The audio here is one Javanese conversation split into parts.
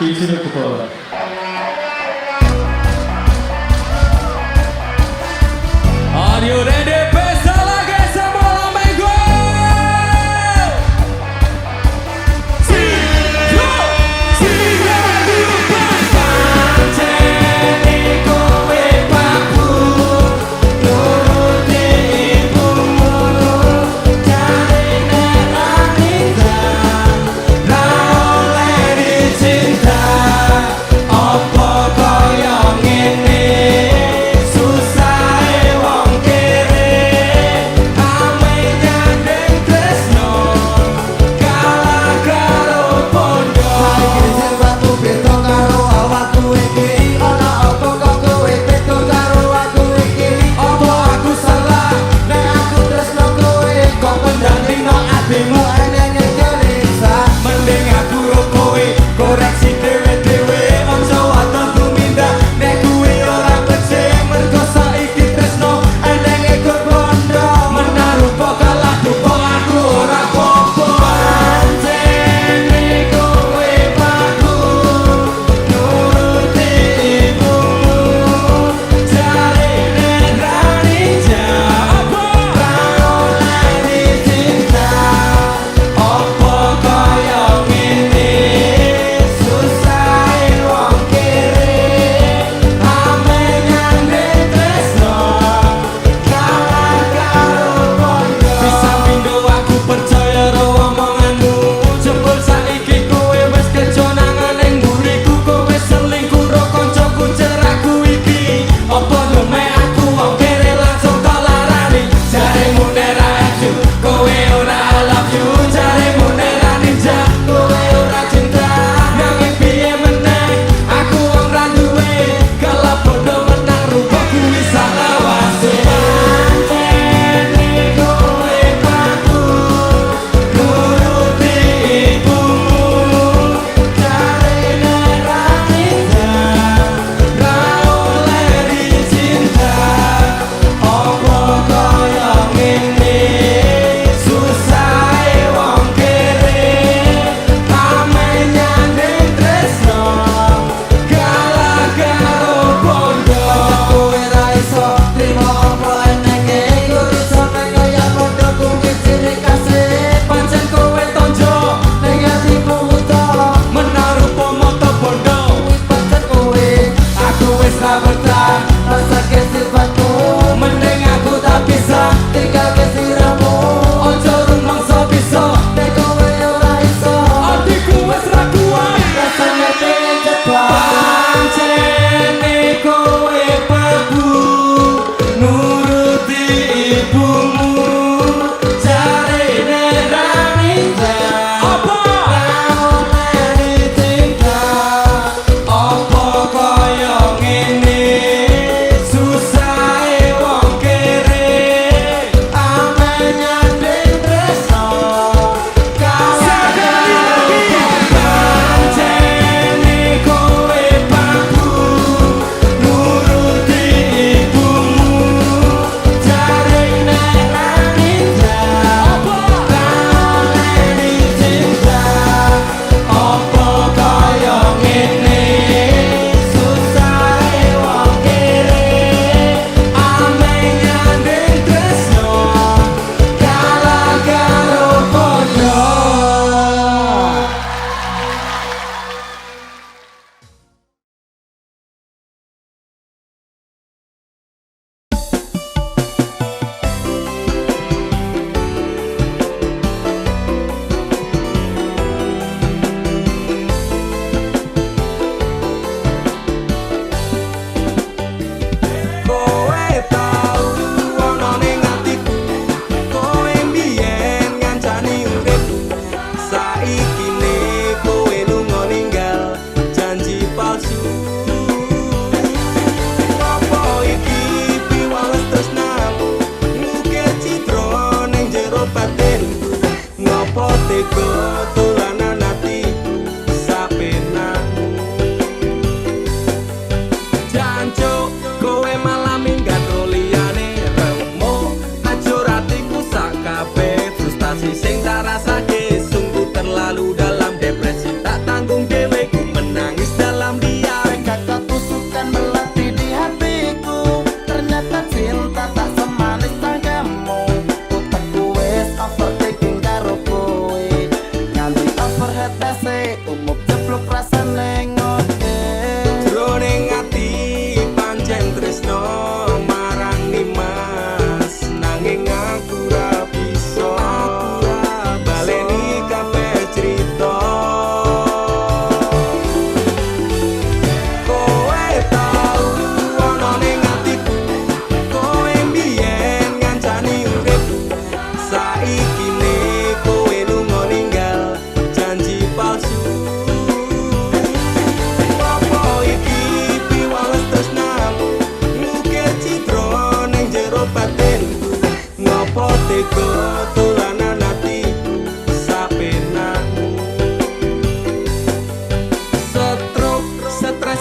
Teacher Kupala. Are you ready? Pesta lagi semua lambeng gue. Mending aku kowe koreksi dhewe-dhewe.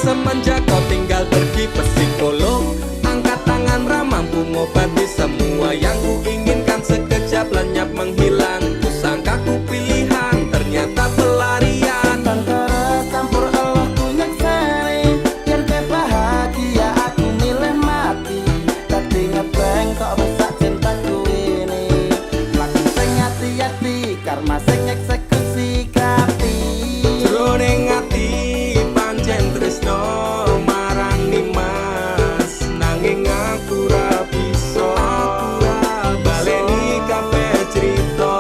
semenjak kau tinggal pergi psikolog. Angkat tangan ramah mampu ngobati semua yang ku inginkan. Sekejap lenyap menghilang, ku sangka ku pilihan, ternyata pelarian. Antara campur Allah ku nyekseni, biar ke bahagia aku milih mati. Tadi ngebeng kok rusak cintaku ini. Laku sing hati-hati, karma sing eksekusi kati. Jroning ati pancen tresno marang Nimas, nanging aku ra bisa baleni kabeh crita.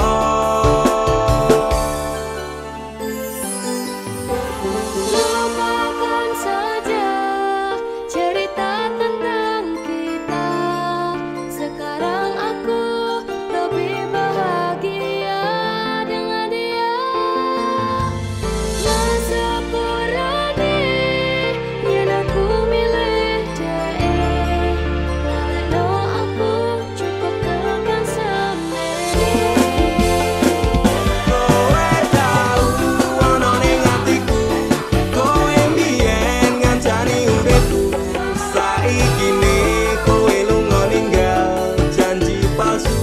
Lupakan saja cerita tentang kita. Sekarang aku lebih bahagia dengan dia. Masepurane yen aku milih dia. Lalekno aku cukup tekan semene. Kowe tau ana ning atiku, kowe mbiyen ngancani uripku. Saiki ne kowe lunga ninggal janji palsu.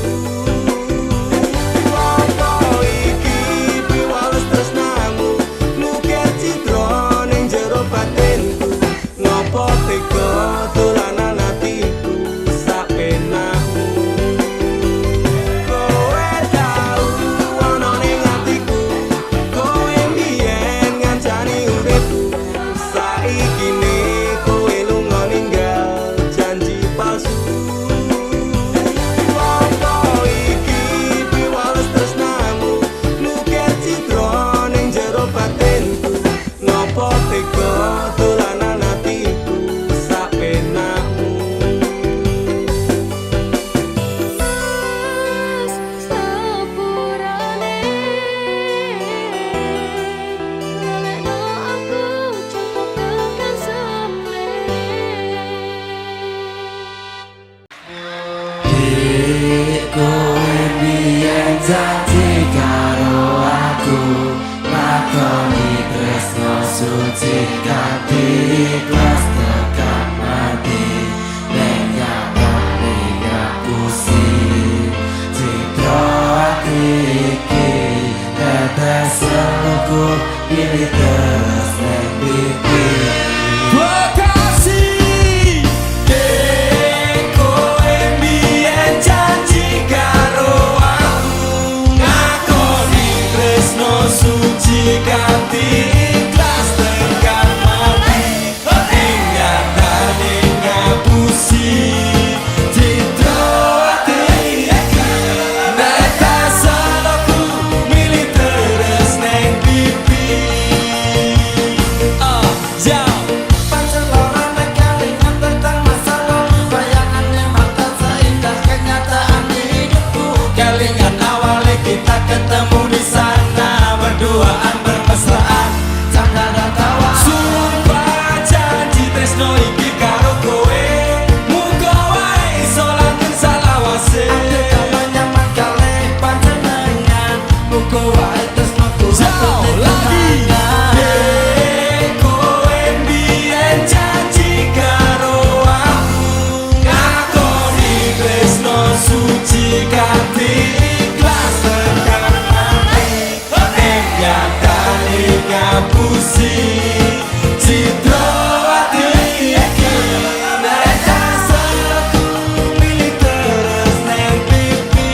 Apa iki piwales tresnamu, ngukir citra ning jero batinku. Ngopo tega dolanan atiku sapenakmu. Kowe tau ana ning atiku, kowe mbiyen ngancani uripku. Saiki ne kowe lunga ninggal janji palsu. Apa iki piwales tresnamu, ngukir citra ning jero batinku. Ngopo tega dolanan atiku sapenakmu. Sepurane lalekno aku cukup tekan semene. Kowe biyen janji karo aku, lakoni tresno suci kanthi ikhlas tekan mati. Nek nyatane ngapusi citra ati iki, tetes aku pilih terus ning pipi. Bekasi, kowe mbiyen janji karo aku, ngakoni tresno suci kanthi ikhlas tekan mati. Ing nyatane ngapusi citra ati iki, netes aku milih terus ning pipi. Jauh Pancen lara nek kelingan tentang masa lalu, bayangan yang bakal seindah kenyataan di hidupku. kelingan awalnya kita ketemu di sana, berduaan bermesraan, Canda dan tawa, sumpah janji tresno iki karo kowe. Muga wae iso langgeng salawase. ate kama nyaman kali panjenengan. Muga wae tresnoku Jauh lagi. Kowe mbiyen janji karo aku, ngakoni tresno suci kanthi ikhlas tekan mati. Ing nyatane ngapusi citra ati iki, netes aku milih terus ning pipi.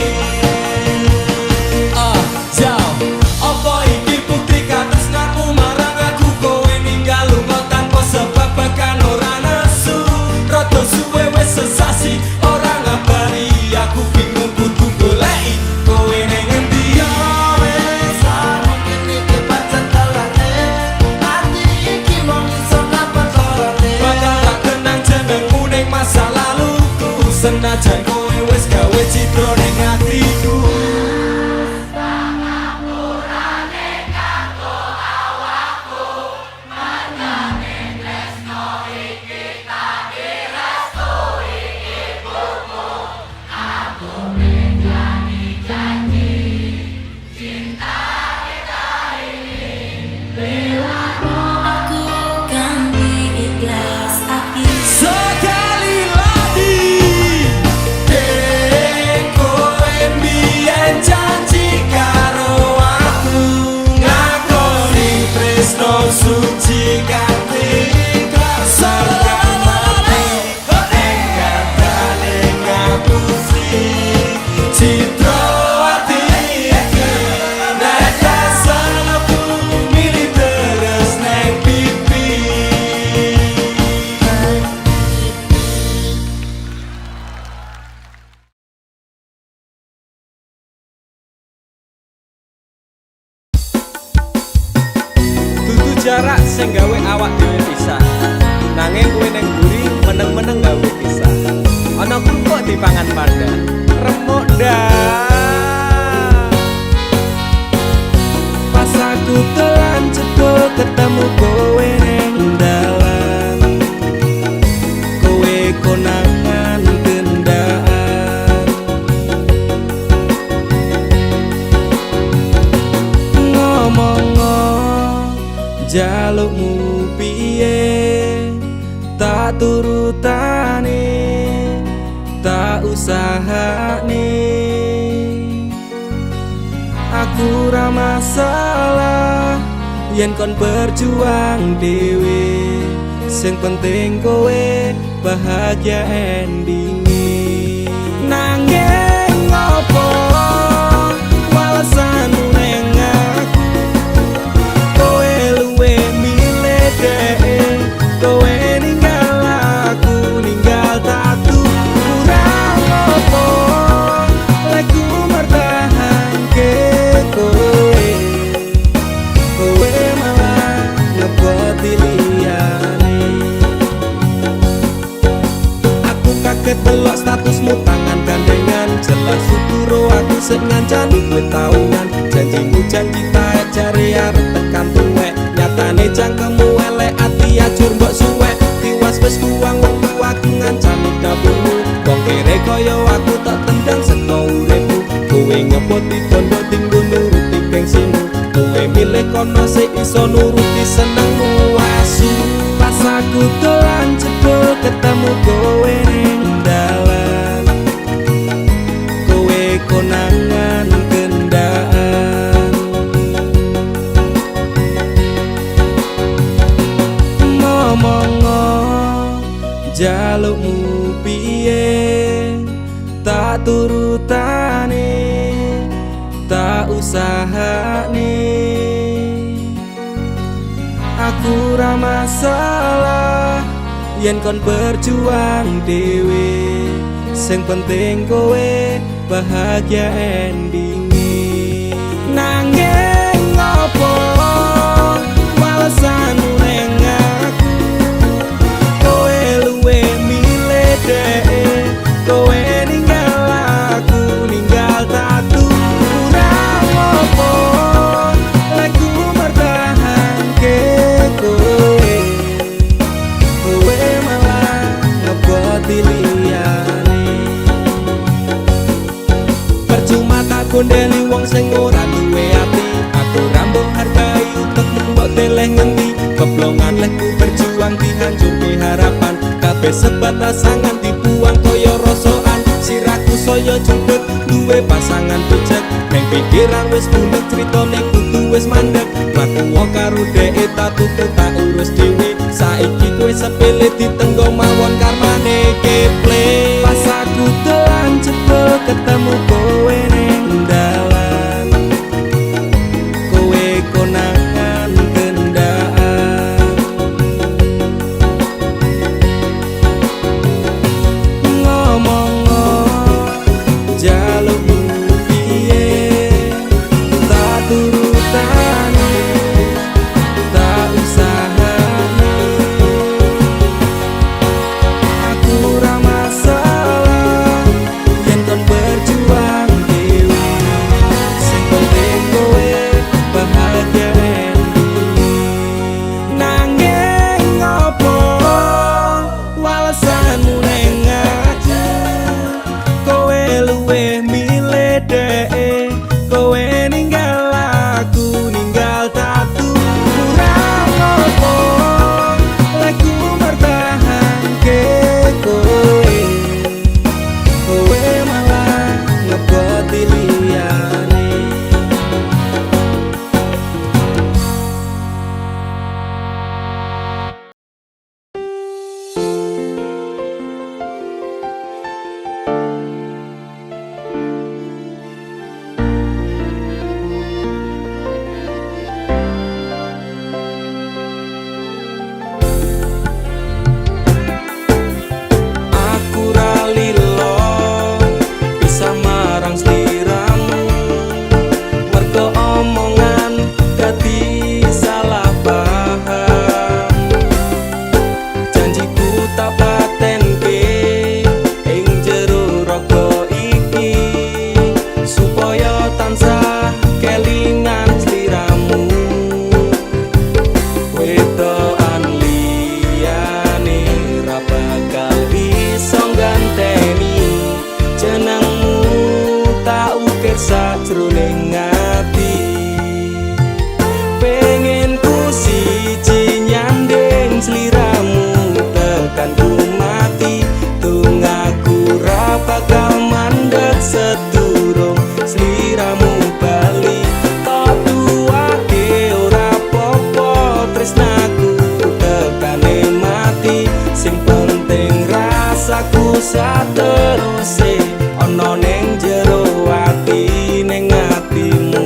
Jauh apa iki bukti katresnaku marang aku, kowe ninggal lunga tanpa sebab bahkan ora nesu. Rada suwe wis sesasi ora ngabari aku, bingung kudu goleki kowe ning endi. wis mungkin iki pancen dalane, ati iki mung iso ngapa korone. Bakal tak kenang jenengmu ning masa laluku, senajan kowe wis gawe citra ning atiku. Aku kan suci kanthi ikhlas mati enggal kali ngapusi citra ati iki nek salahku milih terus neng pipi. Jarak sing gawe awak dhewe pisah, nanging kowe ning mburi meneng-meneng gawe pisah. Ana kok dipangan panda remuk dah. Pas aku telan cebul ketemu kowe ning dalan, kowe konangan gendaan. Ngomong jalukmu piye tak turutane tak usahane aku ra masalah yen kon berjuang dhewe sing penting kowe bahagia endinge nanging ngopo walesanmu neng aku kowe luwe milih dhewe kowe ninggal aku ninggal tatu kurang opo lagu mertahanke kowe kowe malah ngeboti liyane aku kaget delok statusmu tangan gandengan jelas syukuro aku sing ngancani kowe tahunan janjimu janji taek jare arep tekan tuwek nyatane cangkemmu elek ati ajur mbok suwek tiwas wis kuwang wektu aku ngancani dapurmu wong kere kaya aku tak tendang seko uripmu kowe ngepoti tondo tinggo nuruti gengsimu kowe milih kono sik iso nuruti senengmu asu pas aku dolan jebul ketemu kowe ning dalan kowe konangan gendaan ngomong jalukmu piye tak turutane tak usahane aku ra masalah yen kon berjuang dhewe sing penting kowe bahagia endinge nanging ngopo walesanmu neng aku kowe luwe milih dhewe kowe ninggal aku ninggal tatu kurang opo lagu mertahanke kowe kowe malah ngeboti liyane percuma tak gondeli wong sing ora duwe ati aku rambung hargai utekmu mbok deleh ngendi keblongan lekku berjuang dihancurke harapan kabeh sebatas angan dibuang koyo rosokan siraku saya judut duwe pasangan becek neng pikiran wis bunek critane kudu wis mandek mlaku karo dhek tatu tak urus dhewe saiki kowe sepele ditenggo mawon karmane keple pas aku dolan jebul ketemu kowe ning dalan kowe konangan gendaan ngomong jalukmu piye tak turutane tak usahane Wedokan liyane ra bakal bisa ganteni jenengmu tak ukir sajroning ati. Pengen ku siji nyanding sliramu tekan ku mati tunggaku ra bakal mandeg sedurung sliramu bali. Tak duwake ora popo tresnaku tekane mati sing penting rasaku sateruse ana ning jero ati ning atimu.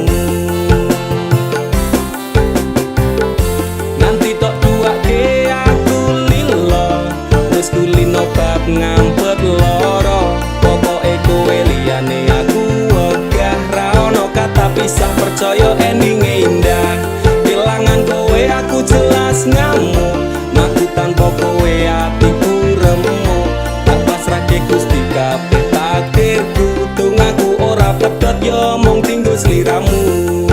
Nanti tok duwake aku lilo wis kulino bab ngampet loro pokoke kowe liyane aku wegah ra ono kata pisah percaya endinge indah. Kelangan kowe aku jelas ngamuk aku tanpa kowe atiku remuk tak pasrahke Gusti kabeh takdirku tunggaku ora pedhot yo mung tinggo sliramu.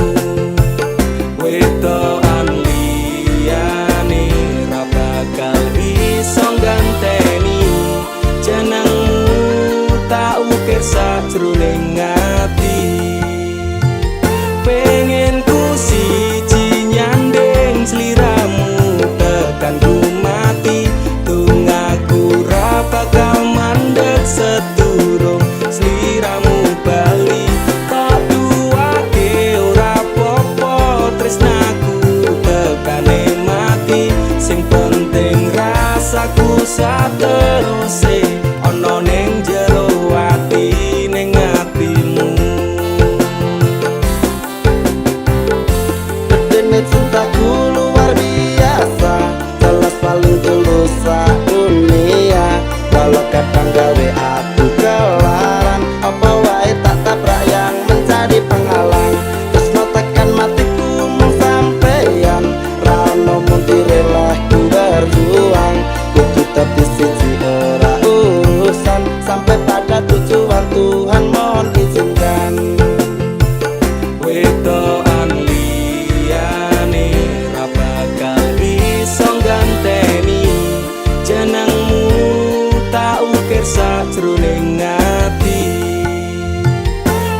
Wedokan liyane ra bakal bisa ganteni jenengmu tak ukir sajroning ati. Pengen ku siji nyanding sliramu tekan ku mati tunggaku ra bakal mandeg sedurung sliramu bali. Tak duwake ora popo tresnaku tekane mati sing penting rasaku sateruse ana ning jero ati ning atimu. Dene cintaku luar biasa jelas paling tulus dunia. Walau kadang gawe aku kelaran apa wae tak tabrak yang menjadi penghalang. Terus tekan matiku mung sampeyan ra ono mundire lah ku berjuang kudu tapi siji ora urusan sampai pada tujuan Tuhan mohon izinkan. Wedokan liyane ra bakal bisa ganteni jenengmu tak ukir sajroning ati.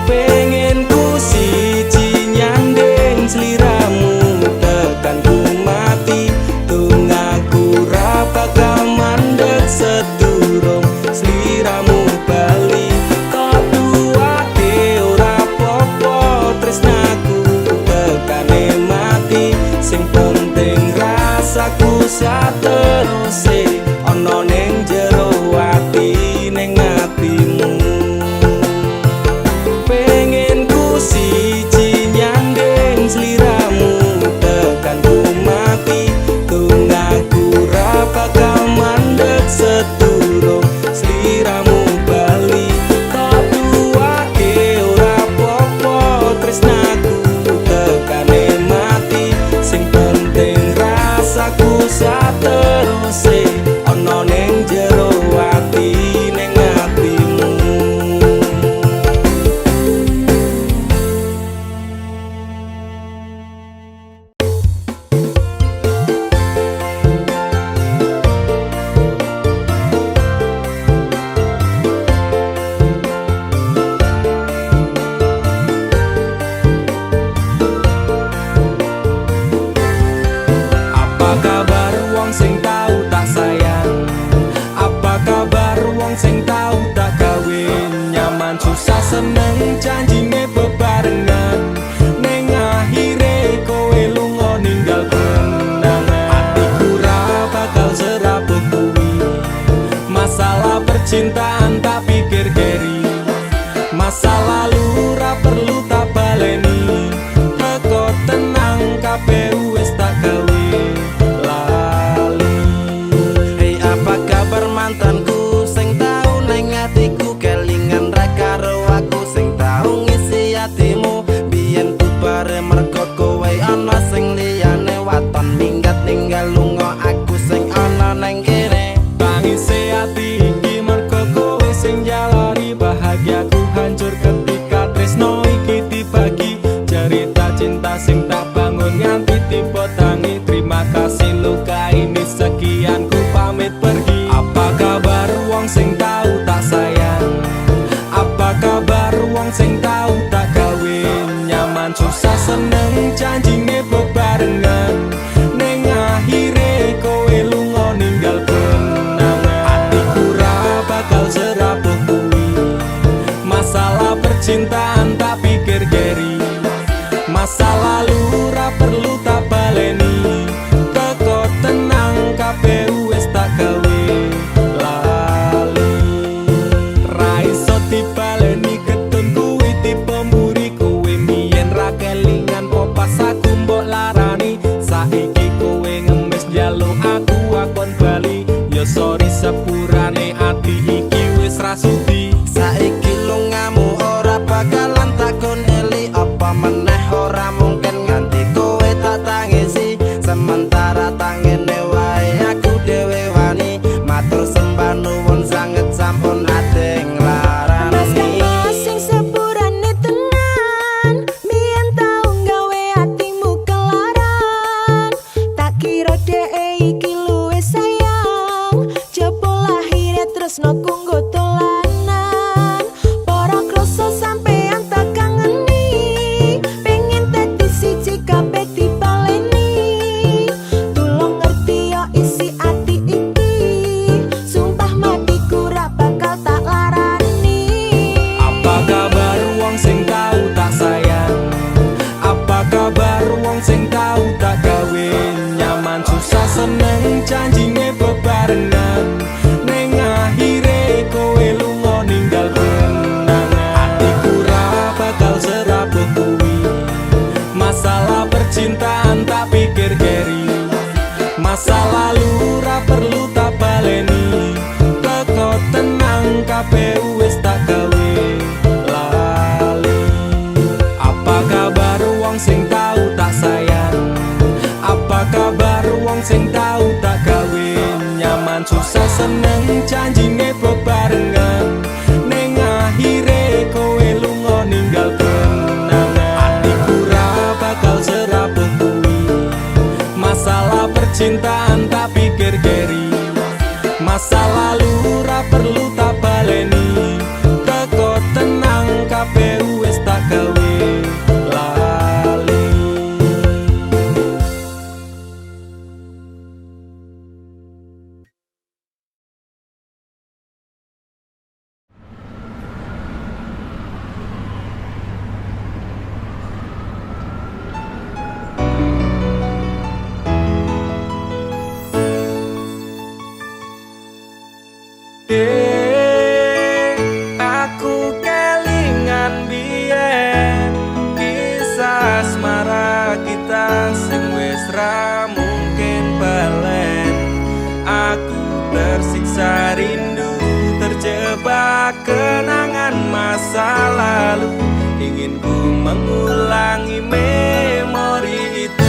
Pengen ku siji nyanding sliramu tekan ku mati tunggaku ra bakal mandeg sedurung sliramu bali. Tak duwake ora popo tresnaku tekane mati sing penting rasaku sateruse ana ning jero ati ning atimu. Pengen ku siji nyanding sliramu tekan ku mati tunggaku ra bakal mandeg sedurung sliramu bali. Tak duwake ora popo tresnaku tekane mati sing penting rasaku sateruse ana ning jero ati ning atimu. Apa kabar wong sing tau tak sayang? Apa kabar wong sing tau tak kawin? Nyaman susah seneng janjine bebarengan ning akhire kowe lunga ninggal kenangan. Atiku ra bakal serabut kuwi masalah percintaan tak pikir keri. Masa lalu ra perlu tak baleni teko tenang kabeh wis tak gawe lah. ratangene wae aku dhewe wani matur sembah nuwun sanget sampun ate nglarani. Sing sepurane tenan mien tau gawe atimu kelaran tak kira dhek iki luwih sayang jebul lahire tresno kanggo dolanan para krasa sampean tak kangeni pengen dadi siji kabeh dipaleni tulung ngerti yo isi ati iki sumpah matiku ra bakal tak larani. Apa kabar wong sing tau tak sayang? Apa kabar wong sing tau tak gawe nyaman susah seneng janjine bebarengan ning akhire kowe lunga ninggal kenangan. Atiku ra bakal serapuh kuwi masalah percintaan tak pikir keri masa lalu ra perlu tak baleni teko tenang kabeh wis tak gawe lali. Apa kabar wong sing tau tak sayang? Apa kabar wong sing tau tak gawe nyaman susah seneng janjine bebarengan ning akhire kowe lunga ninggal kenangan. Atiku ra bakal serapuh kuwi masalah percintaan tak pikir keri masa lalu ra perlu tak baleni teko tenang kabeh wis tak gawe lali. Aku kelingan biyen kisah asmara kita sing wis ra mungkin balen. Aku tersiksa rindu terjebak kenangan masa lalu ingin ku mengulangi memori itu.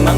Mang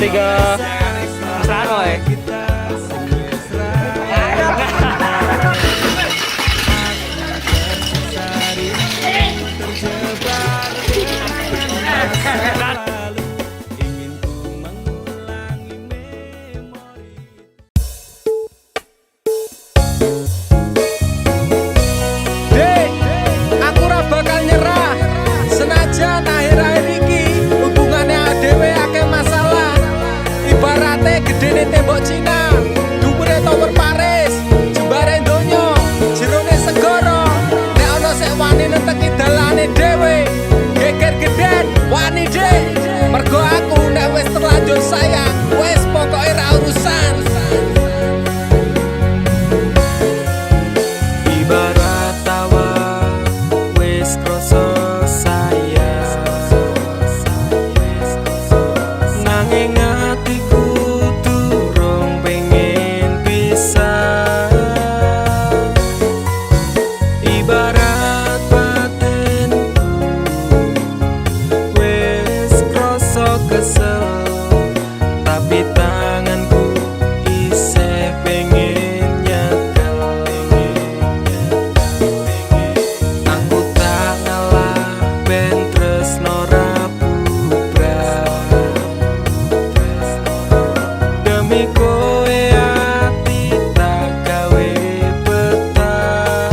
ngerti ke Rano ya. Aku ora bakal nyerah senajan akhir-akhir iki hubungane dhewe akeh masalah. Ibarate gedene tembok Cina, dhuwure tower Paris, jembare donya, jerone segara. Nek ana sek wani nenteki dalane dhewe, geger geden wani dhek. Mergo aku nek wis terlanjur sayang, wis pokoke ra urusan. Ibarat tawa wis krasa sayang, nanging atiku durung pengen pisah. Ibarat batinku wis krasa kesel, tapi tanganku isih pengen nyekel. Aku tak ngalah ben tresno ra bubrah. Demi kowe ati tak gawe betah.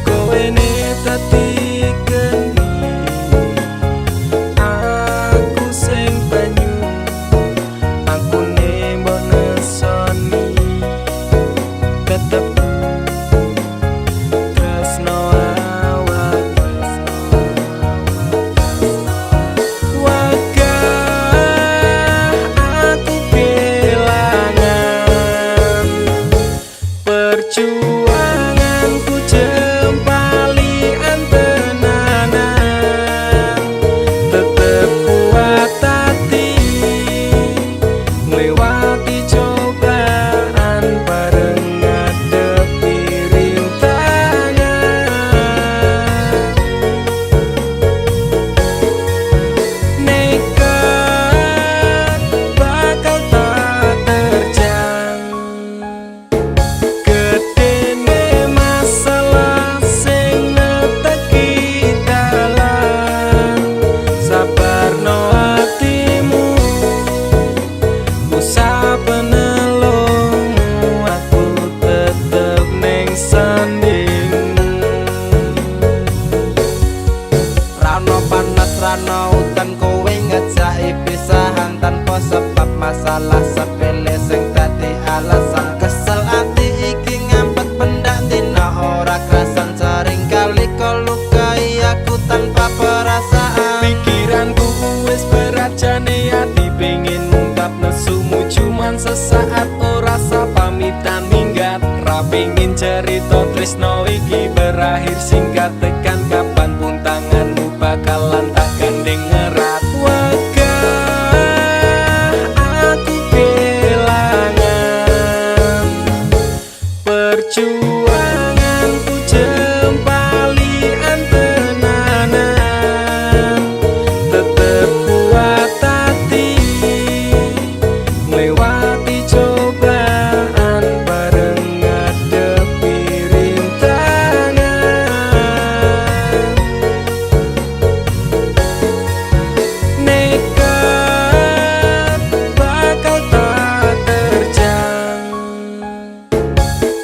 Kowe ne dadi geni, aku sing banyu. Aku ne mbok nesoni, tetep tresno awak. Wagah aku kelangan perjuanganku jempali antenanan, tetep kuat hati melewati cobaan bareng ngadepi rintangan. Nekat bakal tak terjang, gedene masalah sing neteki dalan. Sabarno atimu, usah penelungmu, aku tetep ning sanding. Rano panas rano udan kowe ngejaki pisahan tanpa sebab masalah sepele sing dadi alasan. Kesel ati iki ngampet pendak dina ora kerasan, sering kali kau lukai aku tanpa perasaan. Pikiranku wis berat jane ati pengen ngungkap nesumu, cuman sesaat ora sah pamitan minggat. Ra pengen cerita tresno iki berakhir singkat, tekan kapanpun tanganmu bakalan tak gandeng erat. Wagah aku kelangan perjuanganku jempali antenanan, tetep kuat hati melewati cobaan bareng ngadepi rintangan. Nekat bakal tak terjang,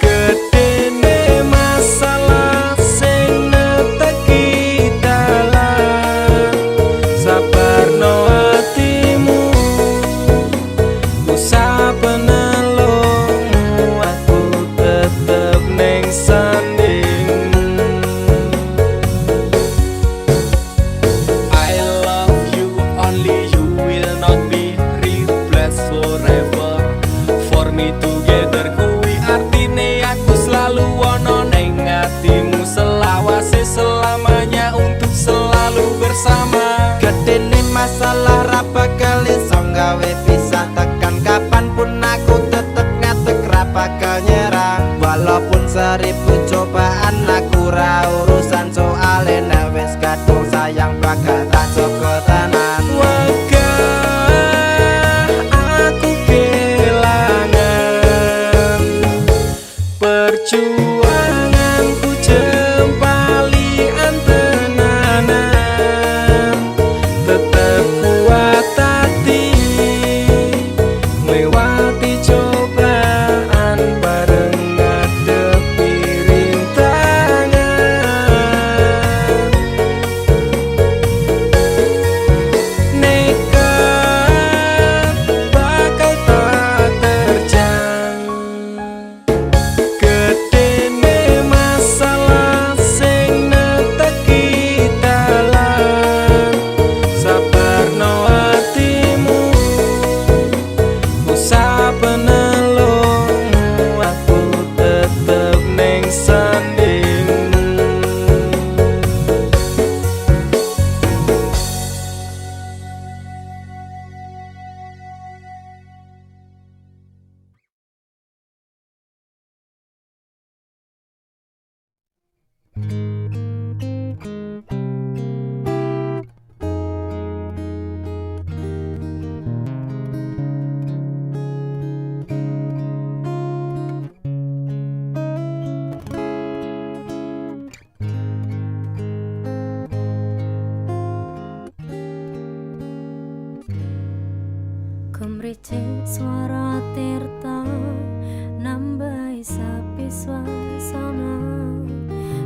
gedene masalah sing neteki dalan. Sabarno atimu, usah penelungmu, aku tetep ning sanding. I love you, only you will not be replaced forever. For me together kuwi artine aku selalu ono ning atimu, selawase selamanya untuk selalu bersama. Gedene masalah ra bakal iso gawe pisah, tekan kapanpun aku tetep ngadeg ra bakal nyerah. Walaupun 1000 cobaan aku ra urusan, soale nek wis kadung sayang bakal tak jaga tenan. Wagah Kumricik swara tirta nambahi sapi swasana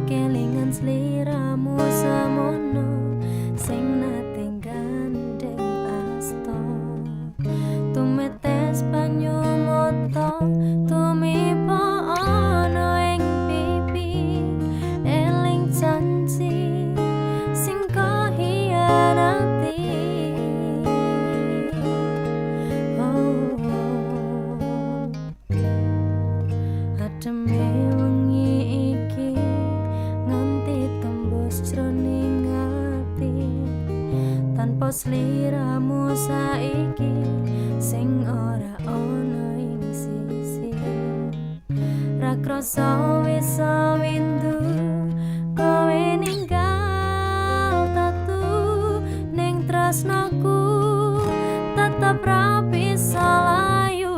kelingan sliramu samono sing nate gandeng asta tumetes banyu mata tumiba ana ing pipi eling janji sing kahianati Ademe wengi iki nganti tembus jroning ati tanpa sliramu saiki sing ora ana ing sisi ra krasa wis windu kowe ninggal tatu ning tresnaku tetep ra bisa layu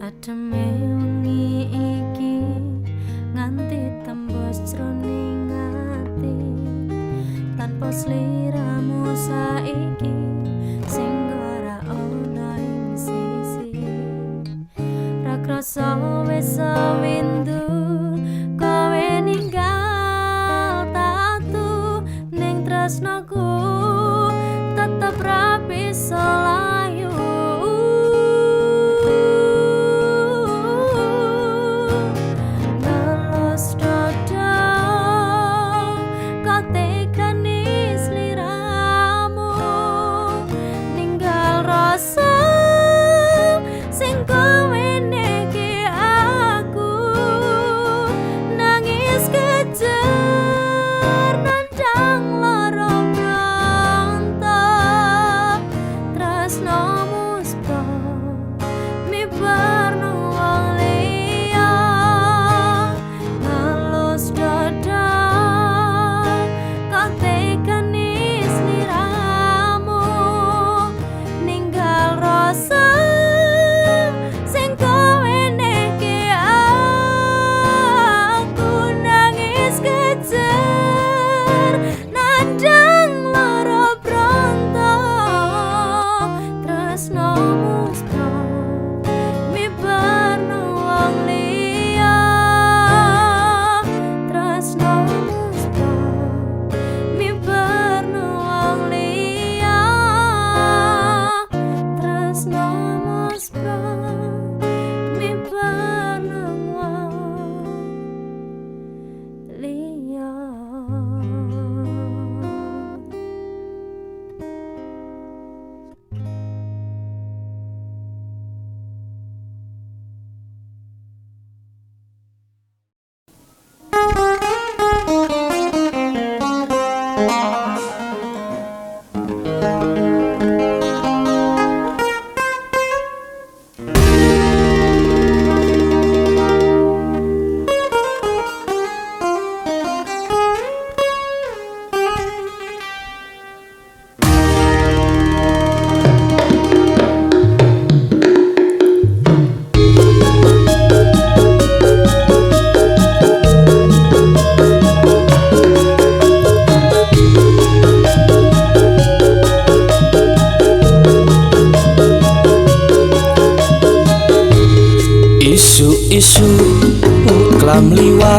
Ademe wengi iki nganti tembus jroning ati tanpa sliramu saiki sing ora ana ing sisi ra krasa wis windu kowe ninggal tatu ning tresnaku tetep ra bisa layu kejar nandang lara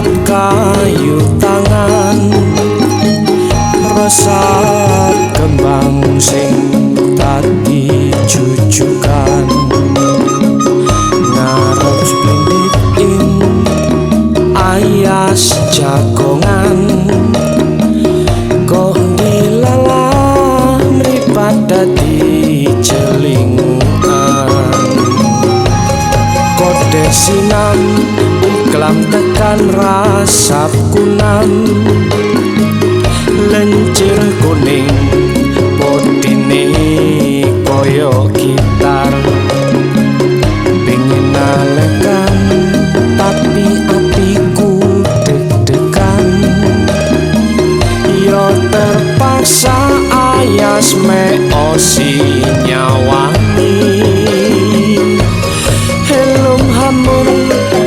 ikat kayu tangan, resap kembang sing tadi jujukan, ngarep splendid ing ayas jagongan, kok dilalah mripat dadi jelingan. Kode sinam iklam tekan rasap kunam, lencir kuning podine koyo gitar, pengen nalekan tapi atiku deg-degan, yo terpaksa ayas me osi nyawani. Helum hamur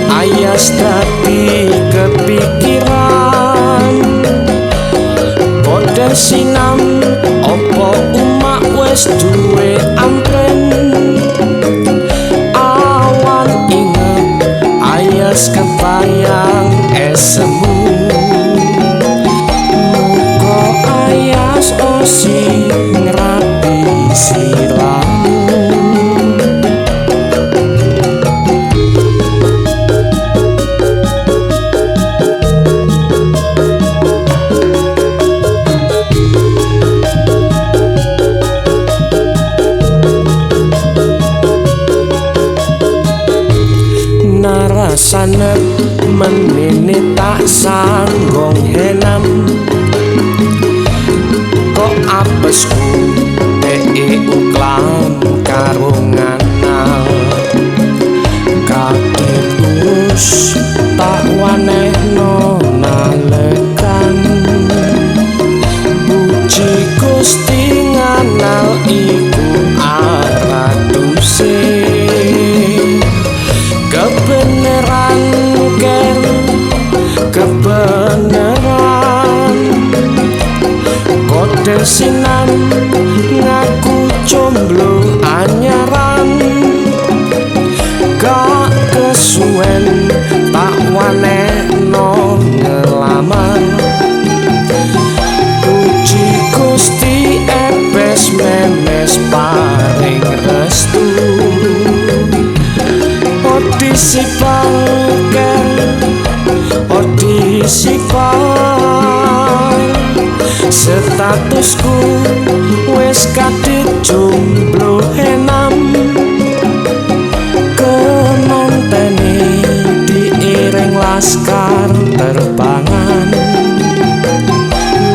ayas dadi kepikiran, kode sinam opo umak wes duwe ampren. Awan inget ayas kebayang esemu, muko ayas osi ngerapi silamu. Narasane menini tak sanggong henam, kok apesku tei uklam karunganal, kaget us tak wanehno nalekan, puji Gusti nganal iku aratuse. Kebeneran ker, kebeneran, kode sinam ngaku jomblo anyaran, gak kesuwen tak wanehno ngelamar, puji Gusti epes memes paring restu. Odisipal statusku wes kadit jomblo henam, kemantene diiring laskar terbangan,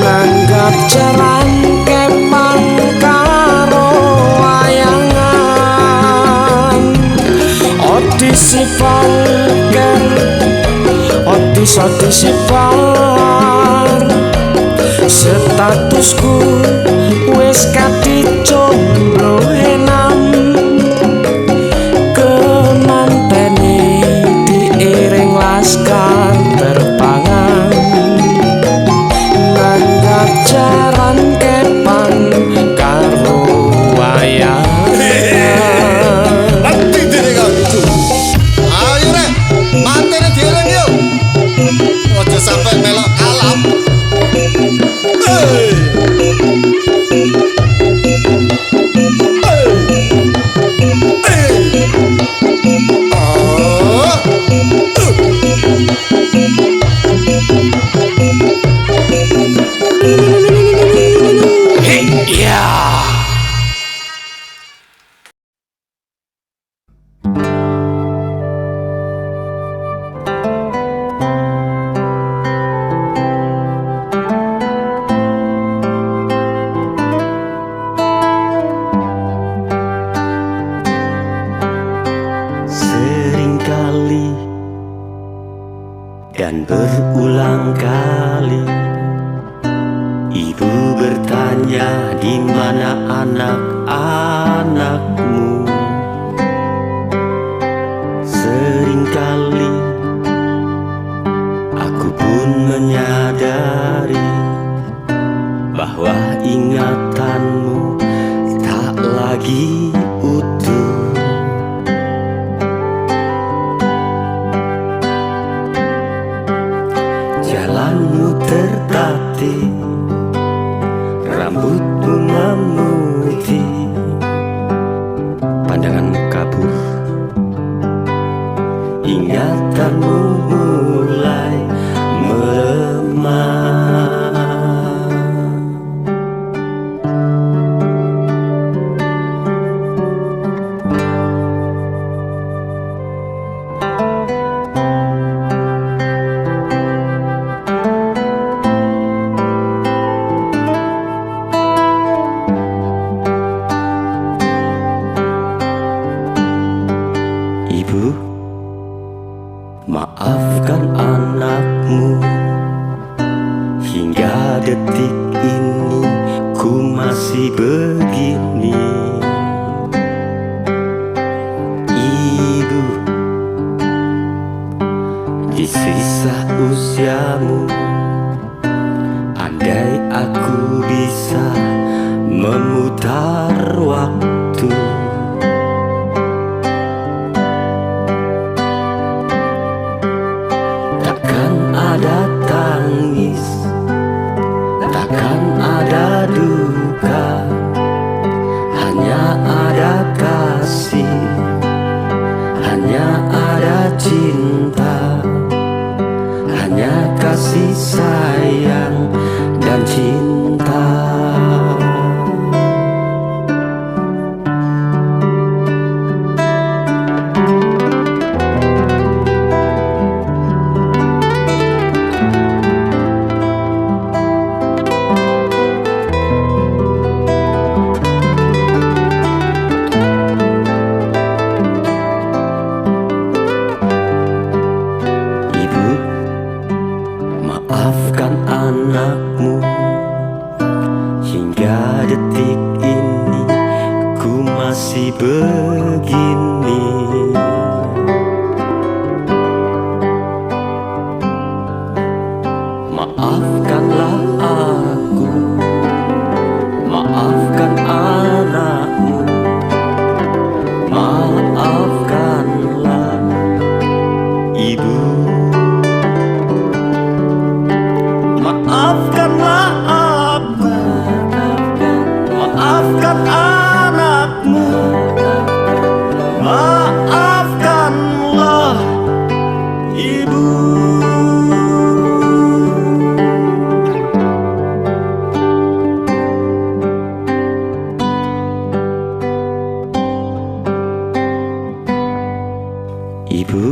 nanggap jaran kepang karo wayangan. Odisipal odisipar, statusku wes kadit jomblo henam, kemantene diiring laskar terbangan, nanggap jaran kepang karo wayangan. Mati diri kanku. Ayo rek, mati nih diri yuk. Ojo sampai melok alam. Hey. Hey. Oh. Hey, yeah. Seringkali dan berulang kali ibu bertanya di mana anak-anakmu. Seringkali aku pun menyadari bahwa ingatanmu tak lagi utuh. detik ini ku masih begini. Ibu, di sisa usiamu, andai aku bisa memutar waktu, takkan ada tangis, takkan ada duka, hanya ada kasih, hanya ada cinta, hanya kasih sayang dan cinta. Maafkan anakmu, hingga detik ini ku masih begini. Maafkanlah aku, maafkan anakmu, maafkanlah ibu. Maafkanlah aku, maafkan anakmu, maafkanlah ibu. Ibu,